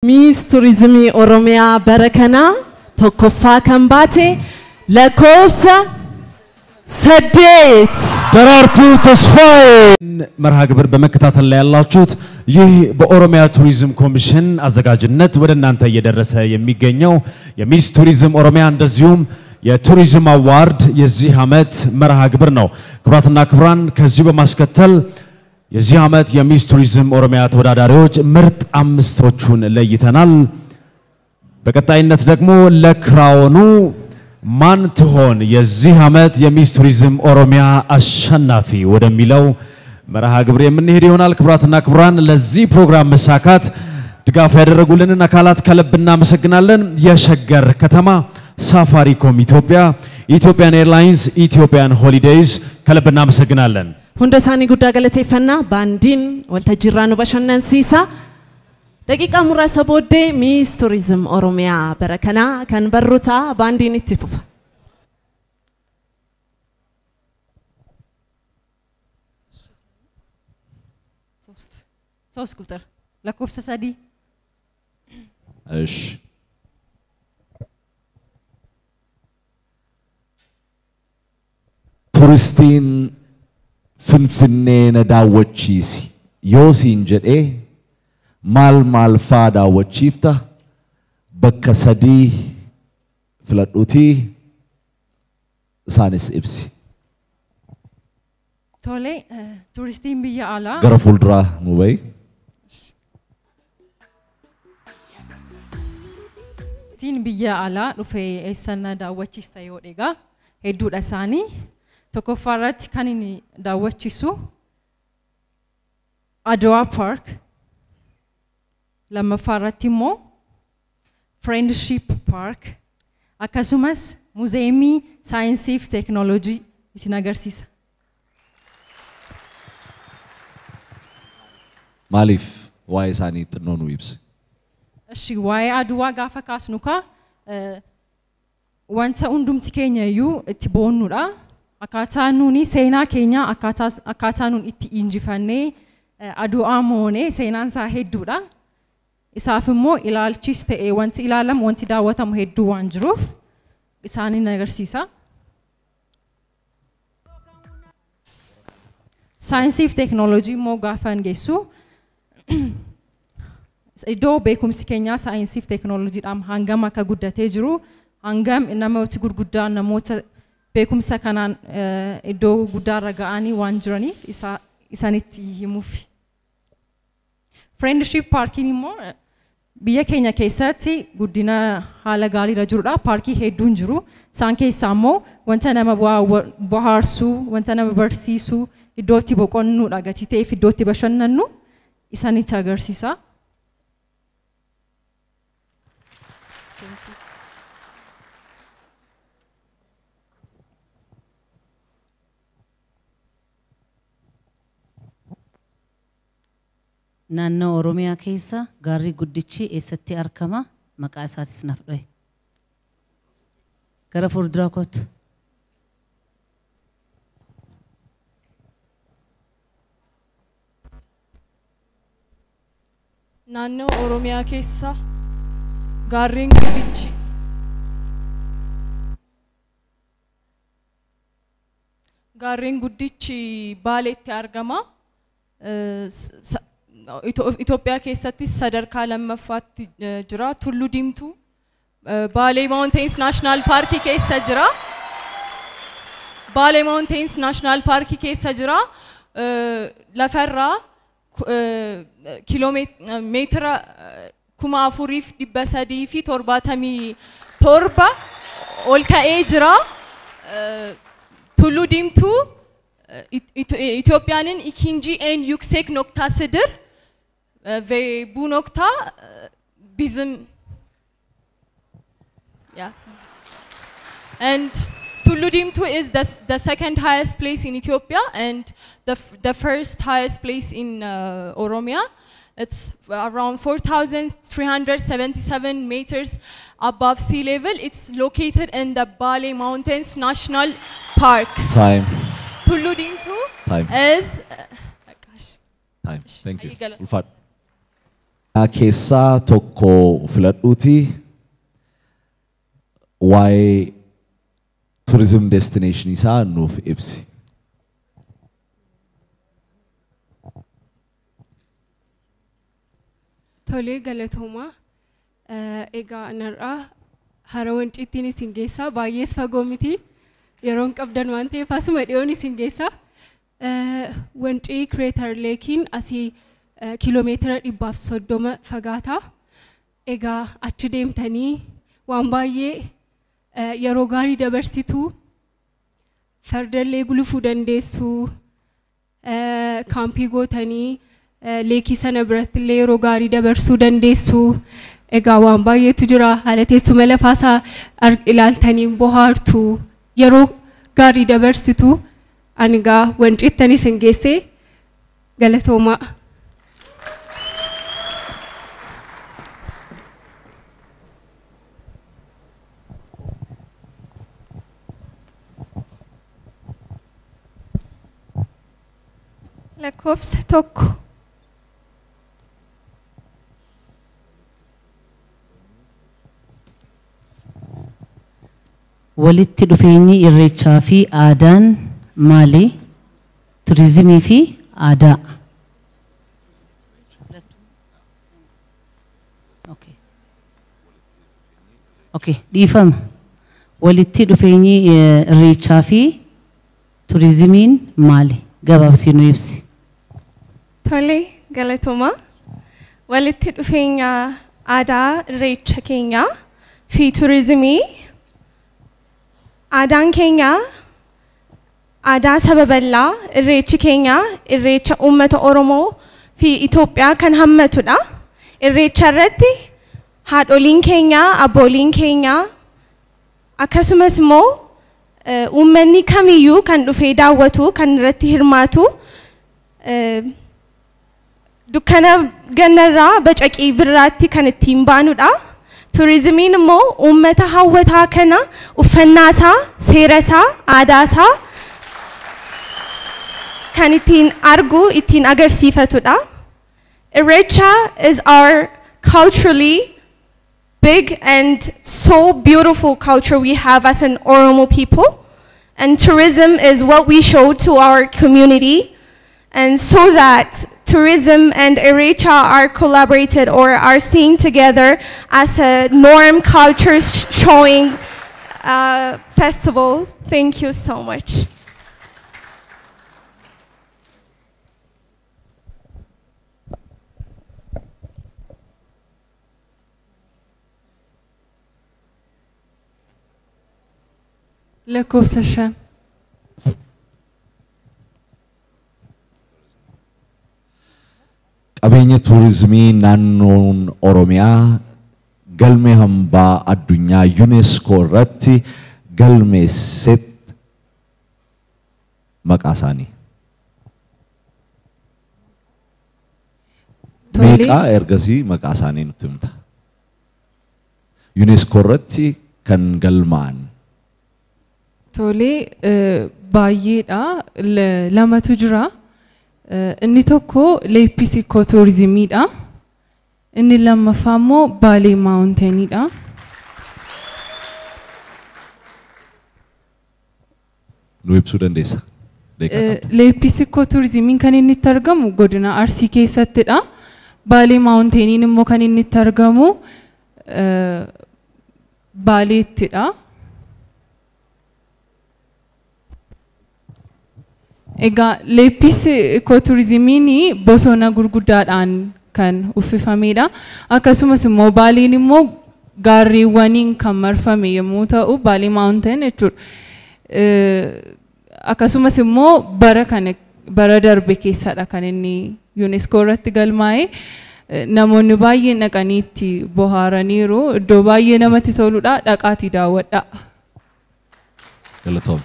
Miss Tourism Oromia Barakana Tokofa Kambate Lakofsa Sadet Darartu Tasfai مرحبا كبر بمكتات اللي الله شوت يه بأوروميا توريزم كوميشن أزعاجنت ودنا أنت يدرسها يميجنيو يميس توريزم أوروميا عندزيوم يا توريزم أوارد يزيهامت مرحبا كبرناو كبراتنا كبران كزيب ماسكتل يزيهامت يميس توريزم أوروميا توداداريوج مرت أمستوتشون اللي يتنال بكتاينت دكمو لكراونو ማን ትሆን የዚህ አመት የሚስ ቱሪዝም ኦሮሚያ አሸናፊ ወደሚለው መርሃ ግብር የምንሄድ ይሆናል። ክብራትና ክብራን ለዚህ ፕሮግራም መሳካት ድጋፍ ያደረጉልንን አካላት ከልብ እናመሰግናለን። የሸገር ከተማ ሳፋሪኮም ኢትዮጵያ፣ ኢትዮጵያን ኤርላይንስ፣ ኢትዮጵያን ሆሊዴይዝ ከልብ እናመሰግናለን። ሁንደሳኒ ጉዳ ገለቴፈና ባንዲን ወልተጅራኑ በሸነንሲሳ دقيقة مراسة بودي ميس توريزم أوروميا بركنا كان بروتا باندين اتفوف صوص كوتر لكوف سادي ايش تورستين فنفنين داوتشيسي يوسين جد ايه مال فادا وشيفتا بكسدي فلاتوتي سانس إبسي تولي تورستين بيا على غرفول درا موباي تين بيا على رفي السنة دا وشيستا يوديغا هدو دساني تكفارات كانني دا وشيسو أدوا بارك لما فارتيمو Friendship Park akkasumas muzeemii saayinsii fi teeknooloojii isin agarsiisa. Maaliif waa'ee isaanii xinnoo nu ibsi. Eshi waa'ee aduwaa gaafa kaasnu ka wanta hundumti keenya iyyuu itti boonnudha. Akkaataa nuuni seenaa keenya akkaataa nuun itti injifannee aduwaa moonee seenaan isaa hedduudha. isaaf immoo ilaalchis ta'e wanti ilaalam wanti daawwatamu hedduu waan jiruuf isaanii agarsiisa. Saayinsii fi teeknooloojii immoo gaafa geessu iddoo beekumsi keenyaa saayinsii fi teeknooloojiidhaan hangam akka guddatee jiru hangam namoota gurguddaan namoota beekumsa kanaan iddoo guddaarra ga'anii waan jiraniif isaanitti himuuf. Friendship Parkin immoo biyya keenya keessatti guddina haala gaariirra jirudha. Paarkii hedduun jiru. Isaan keessaa immoo wanta nama bohaarsuu, wanta nama barsiisuu, iddootti boqonnuudha gatii ta'eef iddootti bashannannu isaanitti agarsiisa. naannoo Oromiyaa keessa gaarri guddichi eessatti argama maqaa isaatis naaf dho'e. Gara fuulduraa kootu. naannoo Oromiyaa keessa gaarreen guddichi Baaleetti argama. ኢትዮጵያ keessatti sadarkaa lammaffaatti jira. Tullu Diimtuu Baalee Mountains National Park keessa jira. Baalee Mountains National Park keessa jira. Lafarraa kiiloomeetira 4,377 ol ka'ee jira. Tullu Diimtuu ኢትዮጵያንን ikinci en yüksek noktasıdır. Ve bu nokta bizim and Tullu Diimtuu is the second highest place in Ethiopia and the first highest place in Oromia. It's around 4,377 meters above sea level. It's located in the Bale Mountains National Park. Time. Tullu Diimtuu is Time. Thank you. Ulfat. Keessaa tokko filadhuuti waa'ee tourism destination isaa nuuf ibsi. Tole galatooma egaa narraa hara wanciittiin isin geessaa baay'ees fagoo miti yeroon qabdan waan ta'eef asuma dhiyoon isin geessaa wancii Crater Lake'n asii kiiloomeetira 130 fagaata egaa achi deemtanii waan baay'ee yeroo gaarii dabarsitu fardallee gulufuu dandeessu kaampii gootanii leekii sana biratti illee yeroo gaarii dabarsuu dandeessu egaa waan baay'eetu jira haala teessuma lafaasaa ilaaltanii bohaartu yeroo gaarii dabarsitu ani egaa wanciittanii isin geessee galatoomaa. lakkoofsa tokko walitti dhufeenyi irreechaa fi aadaan maali? Turizimii fi aadaa. Okay, dhiifama. Walitti dhufeenyi irreechaa fi turizimiin maali? Gabaabsii nu ibsi. Tole galatooma walitti dhufeenya aadaa irreecha keenya fi turizimii aadaan keenya aadaa saba bal'aa irreechi keenya irreecha uummata Oromoo fi Itoophiyaa kan hammatudha. Irreecha irratti haadholiin keenya abbooliin keenya akkasumas immoo uummanni kamiyyuu kan dhufee daawwatu kan irratti hirmaatu dukkana gannarraa bacaqii birraatti kan ittiin baanudha. Turizimiin immoo uummata hawwataa kana uffannaasaa, seerasaa, aadaasaa kan ittiin argu, ittiin agarsiifatudha. Irreecha is our culturally big and so beautiful culture we have as an Oromo people. And tourism is what we show to our community. And so that tourism and Irrecha are collaborated or are seen together as a norm culture showing festival. Thank you so much. lakkoofsa 5 qabeenya turizimii naannoon Oromiyaa galmee hambaa addunyaa UNESCO irratti galmeesset maqaa isaanii. Meeqaa ergasii maqaa isaanii nutti himta. UNESCO irratti kan galmaan. Tole baay'eedha lamatu jira. Inni tokko Leepisi Ikooturizimiidha. Inni lammaffaa immoo Baalee Maawunteeniidha. Nu ibsuu dandeessa. Leepisi Ikooturizimiin kan inni itti argamu godina Arsii keessattidha. Baalee Maawunteeniin immoo kan inni itti argamu Baaleettidha. Egaa Leepisi Ikooturizimiin bosona gurguddaadhaan kan uffifamedha. Akkasumas immoo Baaleen immoo gaarreewwaniin kan marfame yommuu ta'u Baalee Maawunteen jechuudha. Akkasumas immoo bara darbe keessadha kan inni UNESCO irratti galmaa'e. Namoonni baay'een dhaqanii itti bohaaraniiru. Iddoo baay'ee namatti toludha. Dhaqaatii daawwadhaa. Galatoom.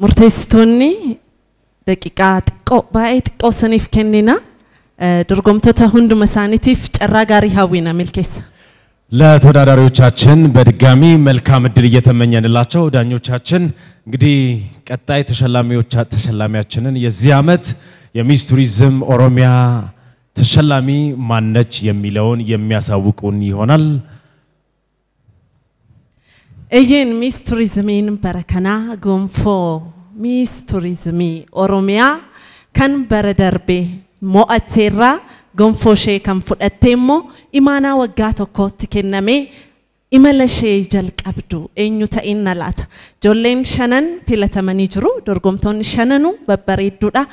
Murteessitoonni daqiiqaa xiqqoo baay'ee xiqqoo saniif kennina. Dorgomtoota hunduma isaaniitiif carraa gaarii hawwina milkeessa. ለተወዳዳሪዎቻችን በድጋሚ መልካም እድል እየተመኘንላቸው ዳኞቻችን እንግዲህ ቀጣይ ተሸላሚያችንን የዚህ ዓመት የሚስ ቱሪዝም ኦሮሚያ ተሸላሚ ማነች የሚለውን የሚያሳውቁን ይሆናል። እየን ሚስ ቱሪዝሚን በረከና ጎንፎ ሚስ ቱሪዝሚ ኦሮሚያ ከን በረደርቤ ሞአቴራ ጎንፎ ሼ ከን ፉደቴሞ ኢማና ወጋ tokkotti kenname imala ishee jalqabdu eenyu ta'inna laata jolleen shanan filatamanii jiru dorgomtoonni shananu babbareedduudha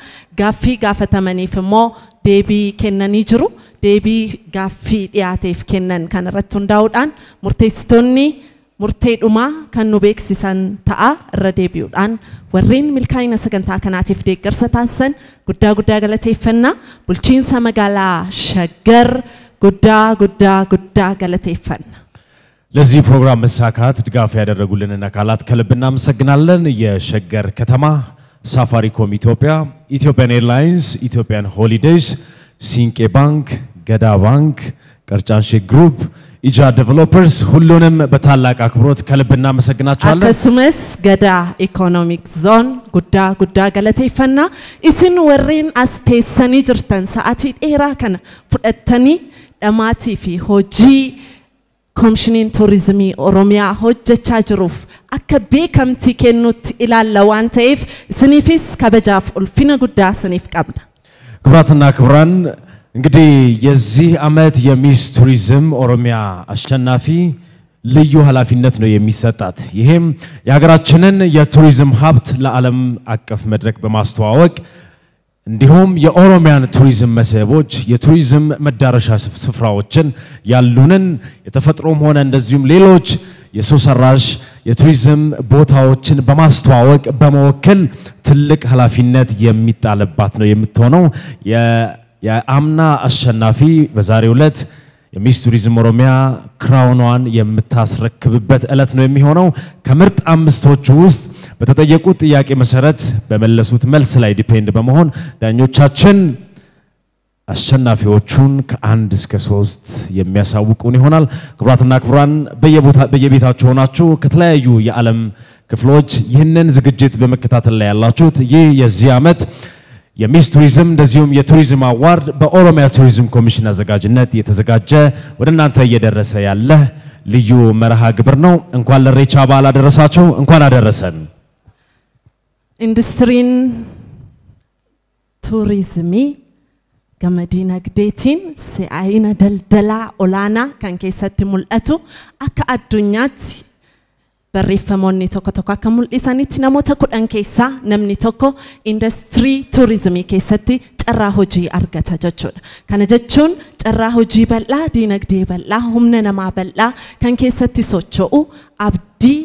gaaffii gaafatamaniif immoo deebii kennanii jiru deebii gaaffii dhiyaateef kennan kan irratti hundaa'uudhaan murteessitoonni murteedhuma kan nu beeksisan ta'a irra deebi'uudhaan warreen milkaa'ina sagantaa kanaatiif deeggarsa taasisan guddaa galateeffannaa bulchiinsa magaalaa Shaggar guddaa galateeffanna ለዚህ ፕሮግራም መሳካት ድጋፍ ያደረጉልን አካላት ከልብ እናመሰግናለን። የሸገር ከተማ ሳፋሪኮም ኢትዮጵያ፣ ኢትዮጵያን ኤርላይንስ፣ ኢትዮጵያን ሆሊዴይስ፣ ሲንቄ ባንክ፣ ገዳ ባንክ፣ ቀርጫንሼ ግሩፕ፣ ኢጃ ዴቨሎፐርስ ሁሉንም በታላቅ አክብሮት ከልብ እናመሰግናቸዋለን። akkasumas ገዳ ኢኮኖሚክ ዞን ጉዳ ገለቴፈና ኢስን ወሬን አስቴሰኒ ጅርተን ሰዓቲ ዴራ ከነ ፍደተኒ ደማቲ ፊ ሆጂ ኮሚሽኒን ቱሪዝሚ ኦሮሚያ ሆጀቻ ጅሩፍ akka beekamti kennutti ilaalla waan ta'eef isiniifis kabajaaf ulfina guddaa isiniif qabna. ክቡራትና ክቡራን እንግዲህ የዚህ ዓመት የሚስ ቱሪዝም ኦሮሚያ አሸናፊ ልዩ ኃላፊነት ነው የሚሰጣት። ይሄም የሀገራችንን የቱሪዝም ሀብት ለዓለም አቀፍ መድረክ በማስተዋወቅ እንዲሁም የኦሮሚያን ቱሪዝም መስህቦች የቱሪዝም መዳረሻ ስፍራዎችን ያሉንን የተፈጥሮም ሆነ እንደዚሁም ሌሎች የሰው ሰራሽ የቱሪዝም ቦታዎችን በማስተዋወቅ በመወከል ትልቅ ኃላፊነት የሚጣልባት ነው የምትሆነው። የአምና አሸናፊ በዛሬው ዕለት የሚስ ቱሪዝም ኦሮሚያ ክራውኗን የምታስረክብበት ዕለት ነው የሚሆነው። ከምርጥ አምስቶቹ ውስጥ በተጠየቁት ጥያቄ መሰረት በመለሱት መልስ ላይ ዲፔንድ በመሆን ዳኞቻችን አሸናፊዎቹን ከ1 እስከ 3 የሚያሳውቁን ይሆናል። ክቡራትና ክቡራን በየቤታችሁ ሆናችሁ ከተለያዩ የዓለም ክፍሎች ይህንን ዝግጅት በመከታተል ላይ ያላችሁት ይህ የዚህ ዓመት የሚስ ቱሪዝም እንደዚሁም የቱሪዝም አዋርድ በኦሮሚያ ቱሪዝም ኮሚሽን አዘጋጅነት የተዘጋጀ ወደ እናንተ እየደረሰ ያለ ልዩ መርሃ ግብር ነው። እንኳን ለኢሬቻ በዓል አደረሳችሁ፣ እንኳን አደረሰን። ኢንዱስትሪን ቱሪዝሚ ገመዲና ግዴቲን ሲአይና ደልደላ ኦላና kan keessatti mul'atu akka addunyaatti barreeffamoonni tokko akka mul'isanitti namoota 10 keessaa namni tokko industrii turizimii keessatti carraa hojii argata jechuudha. Kana jechuun carraa hojii bal'aa, diinagdee bal'aa, humna namaa bal'aa kan keessatti socho'u abdii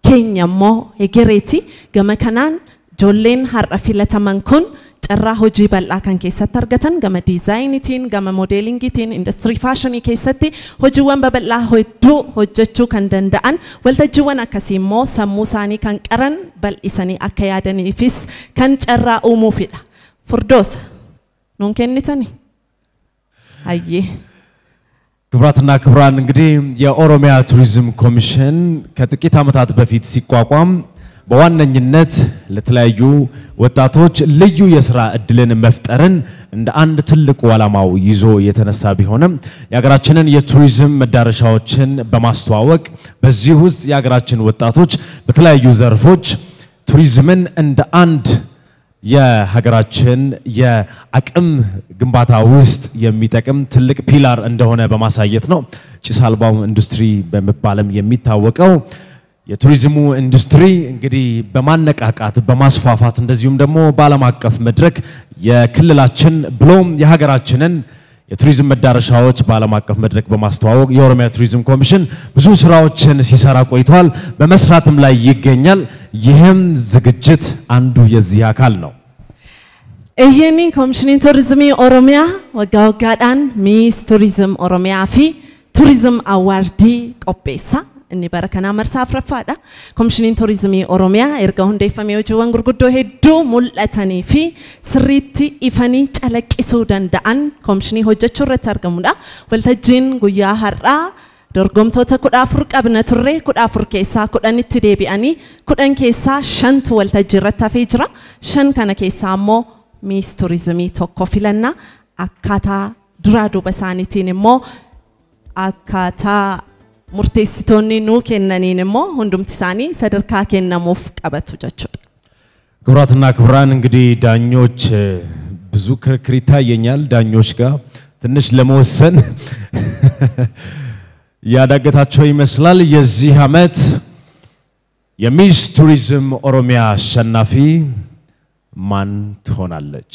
keenya immoo egereeti. Gama kanaan ijoolleen har'a filataman kun carraa hojii bal'aa kan keessatti argatan gama diizaayiniitiin gama moodeelingiitiin industirii faashinii keessatti hojiiwwan babal'aa hedduu hojjechuu kan danda'an waltajjiiwwan akkasii immoo sammuu isaanii kan qaran bal'isanii akka yaadaniifis kan carraa uumuufidha. Furdoosa nuun kennitani ayyee ክቡራትና ክቡራን እንግዲህ የኦሮሚያ ቱሪዝም ኮሚሽን ከጥቂት ዓመታት በፊት ሲቋቋም በዋነኝነት ለተለያዩ ወጣቶች ልዩ የሥራ እድልን መፍጠርን እንደ አንድ ትልቁ ዓላማው ይዞ የተነሳ ቢሆንም የሀገራችንን የቱሪዝም መዳረሻዎችን በማስተዋወቅ በዚህ ውስጥ የሀገራችን ወጣቶች በተለያዩ ዘርፎች ቱሪዝምን እንደ አንድ የሀገራችን የአቅም ግንባታ ውስጥ የሚጠቅም ትልቅ ፒላር እንደሆነ በማሳየት ነው ጭስ አልባው ኢንዱስትሪ በመባልም የሚታወቀው። የቱሪዝሙ ኢንዱስትሪ እንግዲህ በማነቃቃት በማስፋፋት እንደዚሁም ደግሞ በዓለም አቀፍ መድረክ የክልላችን ብሎም የሀገራችንን የቱሪዝም መዳረሻዎች በዓለም አቀፍ መድረክ በማስተዋወቅ የኦሮሚያ ቱሪዝም ኮሚሽን ብዙ ስራዎችን ሲሰራ ቆይቷል፣ በመስራትም ላይ ይገኛል። ይህም ዝግጅት አንዱ የዚህ አካል ነው። እየኒ ኮሚሽኒን ቱሪዝሚ ኦሮሚያ ወጋወጋዳን ሚስ ቱሪዝም ኦሮሚያ ፊ ቱሪዝም አዋርዲ ቆጴሳ inni barakana marsaaf rafaadha. Komishiniin turizimii Oromiyaa erga hundeeffamee hojiiwwan gurguddoo hedduu mul'atanii fi sirriitti ifanii calaqqisuu danda'an komishinii hojjechuu irratti argamudha. Waltajjiin guyyaa har'aa dorgomtoota 14 qabna turre 14 keessaa 10tti deebi'anii 10 keessaa 5tu waltajjii irratti hafee jira 5 kana keessaa ammoo Miss Tourismii tokko filanna akkaataa duraa duuba isaaniitiin immoo akkaataa murteessitoonni nuu kennaniin immoo hundumti isaanii sadarkaa kennamuuf qabatu jechuudha. ክቡራትና ክቡራን እንግዲህ ዳኞች ብዙ ክርክር ይታየኛል ዳኞች ጋር ትንሽ ለመወሰን ያዳገታቸው ይመስላል የዚህ ዓመት የሚስ ቱሪዝም ኦሮሚያ አሸናፊ ማን ትሆናለች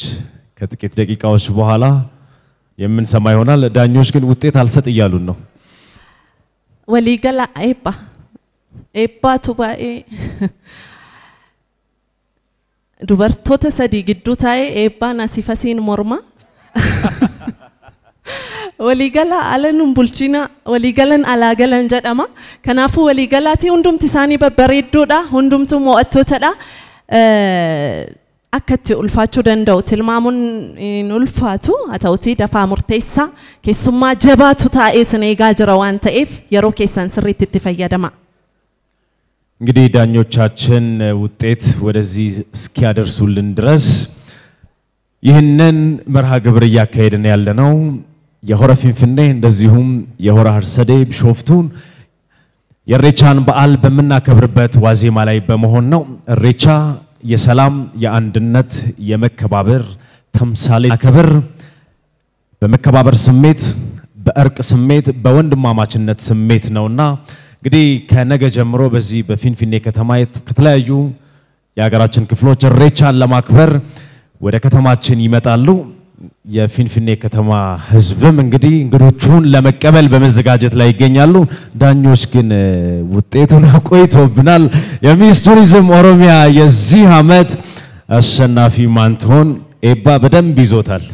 ከጥቂት ደቂቃዎች በኋላ የምንሰማ ይሆናል ዳኞች ግን ውጤት አልሰጥ እያሉን ነው ወሊገላ ኤባ ቱባኤ dubartoota sadii gidduu taa'ee eebbaan asifasiin morma waligala alanun bulchina waligalan alagalan jedhama kanaafuu waligalaati hundumti isaanii babbareeddoodha hundumtu mo'attootadha akkatti ulfaachuu danda'u tilmaamuun hin ulfaatu haa ta'utii dafaa murteessaa keessummaa jabaatu taa'ee sin eegaa jira waan ta'eef yeroo keessan sirriitti itti fayyadama. እንግዲህ ዳኞቻችን ውጤት ወደዚህ እስኪያደርሱልን ድረስ ይህንን መርሃ ግብር ያካሄድን ያለነው የሆረ ፊንፊኔ እንደዚሁም የሆረ ሀርሰዴ ቢሾፍቱን የኢሬቻን በዓል በመናከብርበት ዋዜማ ላይ በመሆን ነው ኢሬቻ የሰላም የአንድነት የመከባበር ተምሳሌ አከብር በመከባበር ስሜት በእርቅ ስሜት በወንድማማችነት ስሜት ነውና እንግዲህ ከነገ ጀምሮ በዚህ በፊንፊኔ ከተማ ከተለያዩ የሀገራችን ክፍሎች ኢሬቻን ለማክበር ወደ ከተማችን ይመጣሉ የፊንፊኔ ከተማ ህዝብም እንግዲህ እንግዶቹን ለመቀበል በመዘጋጀት ላይ ይገኛሉ ዳኞች ግን ውጤቱን አቆይቶብናል የሚስ ቱሪዝም ኦሮሚያ የዚህ ዓመት አሸናፊ ማን ትሆን ኤባ በደንብ ይዞታል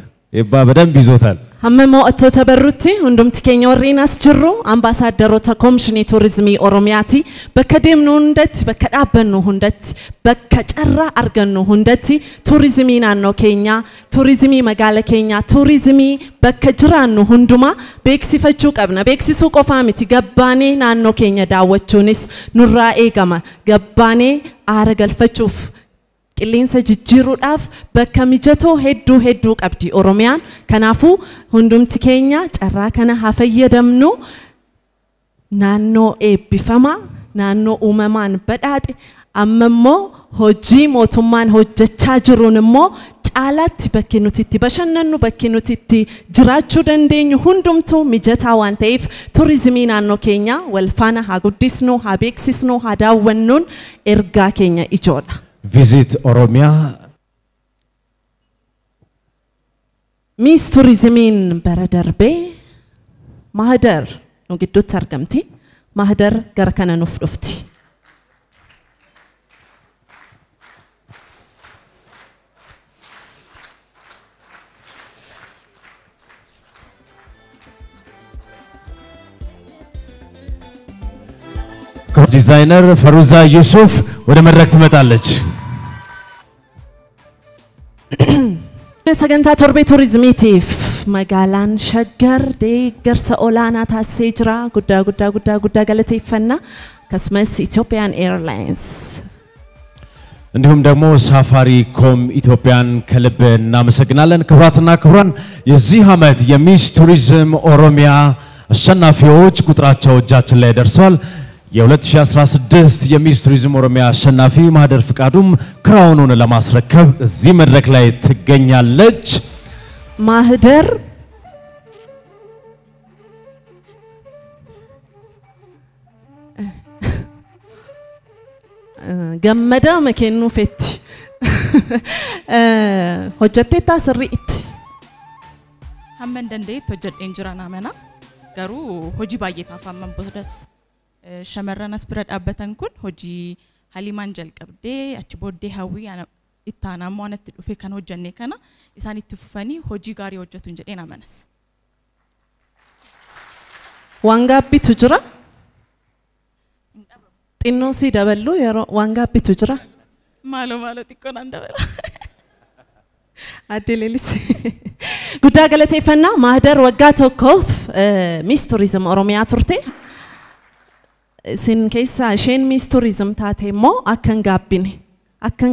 Hamma mo'attoota barruutti hundumti keenya warreen as jirru ambaasaaddaroota Komishinii Turizimii Oromiyaati bakka deemnu hundatti bakka dhaabbannu hundatti bakka carraa argannu hundatti turizimii naannoo keenya turizimii magaala keenya turizimii bakka jiraannu hunduma beeksifachuu qabna beeksisuu qofaa miti gabbaanee naannoo keenya daawwachuunis nurraa eegama gabbaanee aara galfachuuf qilleensa jijjiiruudhaaf bakka mijatoo hedduu qabdi Oromiyaan kanaafuu hundumti keenya carraa kana haa fayyadamnu naannoo eebbifama naannoo uumamaan badhaadhe amma immoo hojii mootummaan hojjechaa jiruun immoo caalaatti bakki nuti itti bashannannu bakki nuti itti jiraachuu dandeenyu hundumtuu mijataa waan ta'eef turizimii naannoo keenya wal faana haa guddisnu haa beeksisnu haa daawwannuun ergaa keenya ijoodha. Visit Oromia Miss Tourismiin bara darbee Mahadar nu gidduutti argamti Mahadar gara kana nuuf dhufti ዲዛይነር ፈሩዛ ዩሱፍ ወደ መድረክ ትመጣለች sagantaa torbee turizimiitiif magaalaan Shaggar deeggarsa olaanaa taasisee jira guddaa galateeffannaa akkasumas Ethiopian Airlines እንዲሁም ደግሞ ሳፋሪኮም ኢትዮጵያን ከልብ እናመሰግናለን ክቡራትና ክቡራን የዚህ ዓመት የሚስ ቱሪዝም ኦሮሚያ አሸናፊዎች ቁጥራቸው እጃችን ላይ ደርሷል የ2016 የሚስ ቱሪዝም ኦሮሚያ አሸናፊ ማህደር ፍቃዱም ክራውኑን ለማስረከብ እዚህ መድረክ ላይ ትገኛለች ማህደር ገመዳ መከኑ ፈቲ ሆጀቴታ ስሪት hamman dandeet hojjedheen jira naamana garuu hojii baay'ee taafamman bodas shamarran as bira dhaabbatan kun hojii halimaan jalqabdee achi booddee hawwii ittaanaammoo anatti dhufe kan hojjenne kana isaan itti fufanii hojii gaarii hojjetu jedheen amanas waan gaabbitu jira xinnoo si daballu yeroo waan gaabbitu jira maalo xiqqoon an dabala አደለልስ ጉዳ ገለቴፈና ማህደር ወጋ ተኮፍ ሚስ ቱሪዝም ኦሮሚያ ቱርቴ sin keessa isheen Miss Tourism taate immoo akkan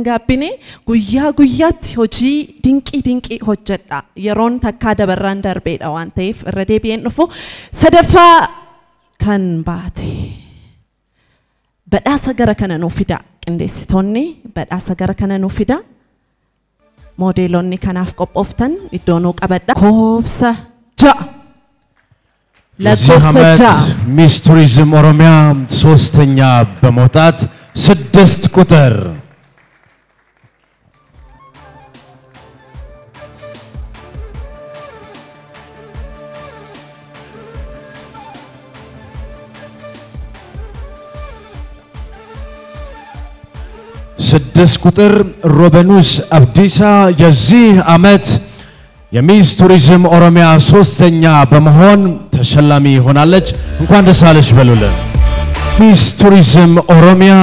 gaabbine guyyaa guyyaatti hojii dinqii hojjedha yeroon takkaa dabarraan darbeedha waan ta'eef irra deebi'een dhufu sadaffaa kan baate badhaasa gara kana nuuf fida qindeessitoonni badhaasa gara kana nuuf fida modeelonni kanaaf qophooftan iddoo nuu qabadha koobsa ja'a ለዚህ ሚስ ቱሪዝም ኦሮሚያ ሶስተኛ በመውጣት 6 ቁጥር ስድስት ቁጥር ሮበኑስ አብዲሳ የዚህ ዓመት የሚስ ቱሪዝም ኦሮሚያ ሶስተኛ በመሆን ተሸላሚ ሆናለች እንኳን ደስ አለሽ በሉልን ሚስ ቱሪዝም ኦሮሚያ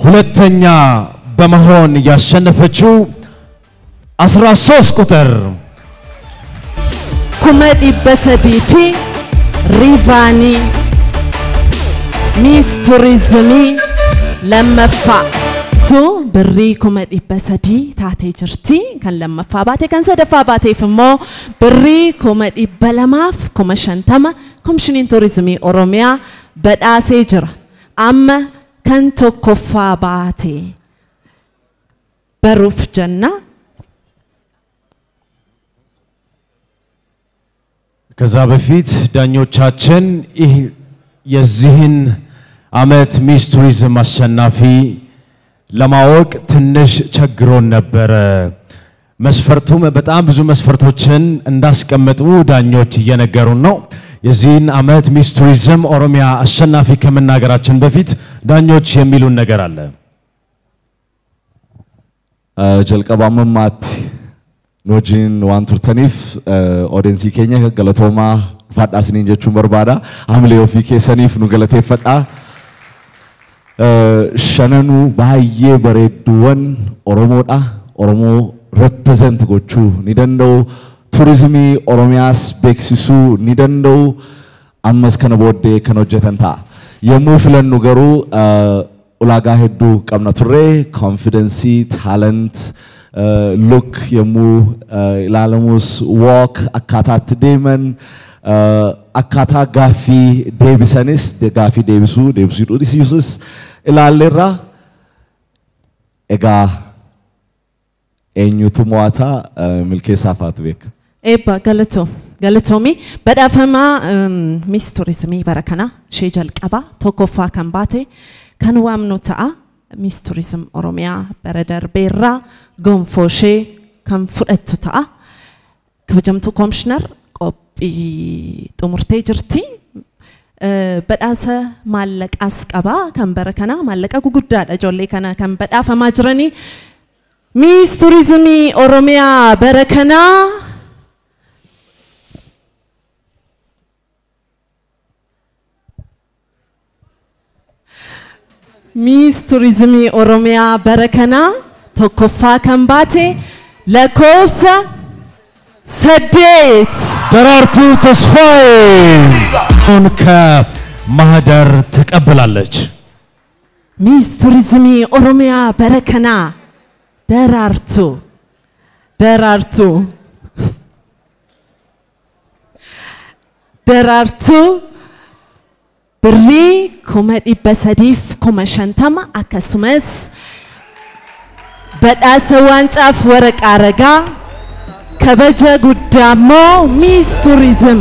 ሁለተኛ በመሆን ያሸነፈችው 13 ቁጥር ኩመዲ በሰዲፊ ሪቫኒ ሚስ ቱሪዝም ለመፋ tu birri kuma dhibba sadii taatee jirti kan lammaffaa baate kan sadaffaa baateef immoo birri kuma dhibba lamaaf kuma 50 komishiniin turizimii oromiyaa badhaasee jira amma kan tokkoffaa baate baruuf jenna ከዛ በፊት ዳኞቻችን የዚህን ዓመት ሚስ ቱሪዝም አሸናፊ ለማወቅ ትንሽ ቸግሮን ነበር መስፈርቱም በጣም ብዙ መስፈርቶችን እንዳስቀመጡ ዳኞች እየነገሩን ነው የዚህን ዓመት ሚስ ቱሪዝም ኦሮሚያ አሸናፊ ከመናገራችን በፊት ዳኞች የሚሉን ነገር አለ ጀልቀባመማት ኖጂን ዋን ቱርተኒፍ ኦዲየንሲ ኬኛ ገለቶማ ፋዳስኒን ጀቹን በርባዳ አምሌ ኦፊ ኬሰኒፍ ኑ ገለቴፈዳ shananu baay'ee bareedduwan oromoodha oromoo represent gochuu ni danda'u turizimii oromiyaas beeksisuu ni danda'u ammas kana booddee kan hojjetan ta'a yommuu filannu garuu ulaagaa hedduu qabna turre confidence talent look yommuu ilaalamus walk akkaataatti deeman akkaataa gaaffii deebisanis gaaffii deebisuu dhiisuus ilaalleerra egaa eenyutu mo'ata milkeessaa faatu beeka eebba galatoomi badhaafamaa miis turizimii bara kana ishee jalqaba tokkoffaa kan baate kan waamnu ta'a miis turizim oromiyaa bara darbeerraa gonfoo ishee kan fudhattu ta'a kabajamtuu koomishinar xumurtee jirti badhaasa maallaqaas qaba kan bara kana maallaqa guguddaadha ijoollee kana kan badhaafamaa jiranii miis turizimii oromiyaa bara kana miis turizimii oromiyaa bara kana tokkoffaa kan baate lakkoofsa سديت درارتو تسفاي كونكا مهدر تقبلالج ሚስ ቱሪዝምii ኦሮሚyaa bara kana daraartuu birrii 350 akkasumas badhaasa waancaaf waraqaa ragaa kabaja guddaammoo miis turizim